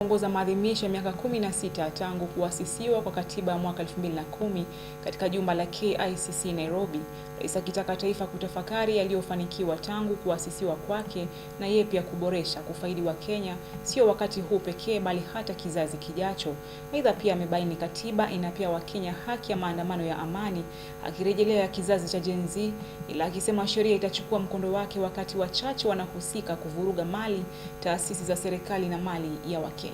Ongoza maadhimisho ya miaka 16 tangu kuasisiwa kwa katiba ya mwaka 2010 katika jumba la KICC Nairobi, rais akitaka taifa kutafakari yaliyofanikiwa tangu kuasisiwa kwake na yeye pia kuboresha kufaidi wa Kenya sio wakati huu pekee bali hata kizazi kijacho. Aidha pia amebaini katiba inapea Wakenya haki ya maandamano ya amani, akirejelea ya kizazi cha Gen Z, ila akisema sheria itachukua mkondo wake wakati wachache wanahusika kuvuruga mali, taasisi za serikali na mali ya Wakenya.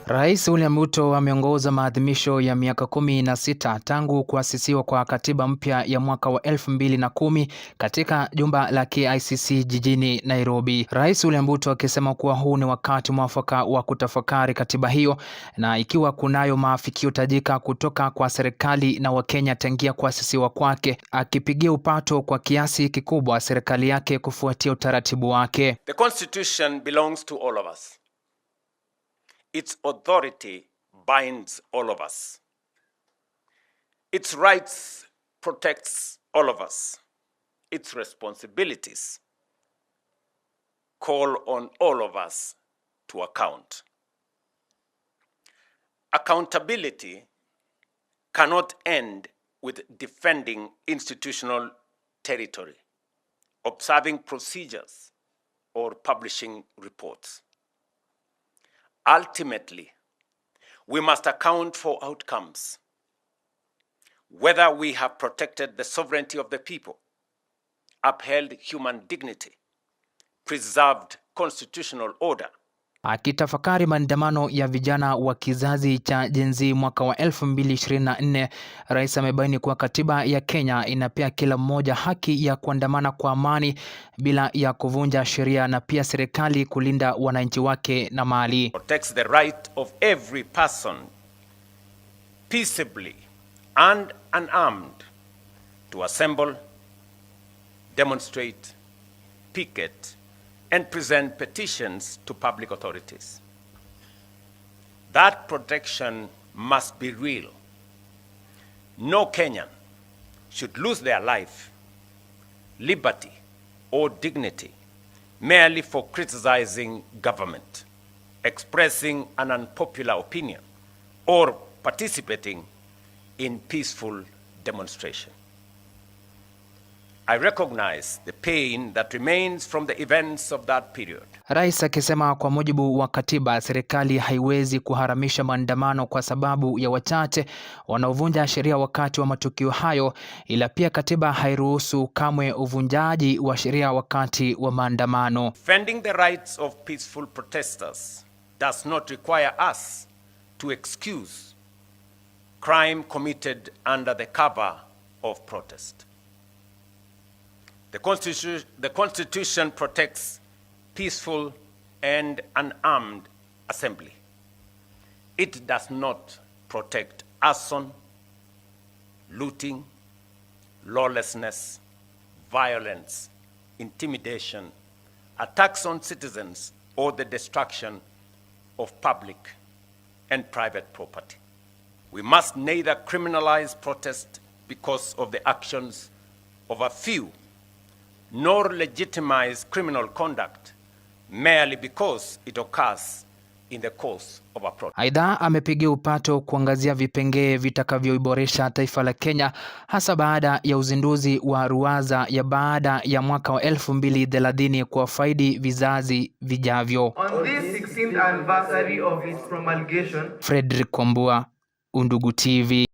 Rais William Ruto ameongoza maadhimisho ya miaka 16 tangu kuasisiwa kwa katiba mpya ya mwaka wa 2010 katika jumba la KICC jijini Nairobi. Rais William Ruto akisema kuwa huu ni wakati mwafaka wa kutafakari katiba hiyo na ikiwa kunayo maafikio tajika kutoka kwa serikali na Wakenya tangia kuasisiwa kwake, akipigia upato kwa kiasi kikubwa serikali yake kufuatia utaratibu wake. The Constitution belongs to all of us. Its authority binds all of us. Its rights protects all of us. Its responsibilities call on all of us to account. Accountability cannot end with defending institutional territory, observing procedures, or publishing reports. Ultimately, we must account for outcomes, whether we have protected the sovereignty of the people, upheld human dignity, preserved constitutional order. Akitafakari maandamano ya vijana wa kizazi cha Gen Z mwaka wa 2024, rais amebaini kuwa katiba ya Kenya inapea kila mmoja haki ya kuandamana kwa amani bila ya kuvunja sheria na pia serikali kulinda wananchi wake na mali. Protects the right of every person peaceably and unarmed to assemble, demonstrate, picket, and present petitions to public authorities. That protection must be real. No Kenyan should lose their life, liberty, or dignity merely for criticizing government, expressing an unpopular opinion, or participating in peaceful demonstration. I recognize the pain that remains from the events of that period. Rais akisema kwa mujibu wa katiba serikali haiwezi kuharamisha maandamano kwa sababu ya wachache wanaovunja sheria wakati wa matukio hayo, ila pia katiba hairuhusu kamwe uvunjaji wa sheria wakati wa maandamano. Defending the rights of peaceful protesters does not require us to excuse crime committed under the cover of protest. The Constitution protects peaceful and unarmed assembly. It does not protect arson, looting, lawlessness, violence, intimidation, attacks on citizens, or the destruction of public and private property. We must neither criminalize protest because of the actions of a few nor legitimize criminal conduct merely because it occurs in the course of a protest. Aidha amepigia upato kuangazia vipengee vitakavyoiboresha taifa la Kenya hasa baada ya uzinduzi wa ruwaza ya baada ya mwaka wa 2030 kwa faidi vizazi vijavyo. On this 16th anniversary of its promulgation, Fredrick Kwambua, Undugu TV.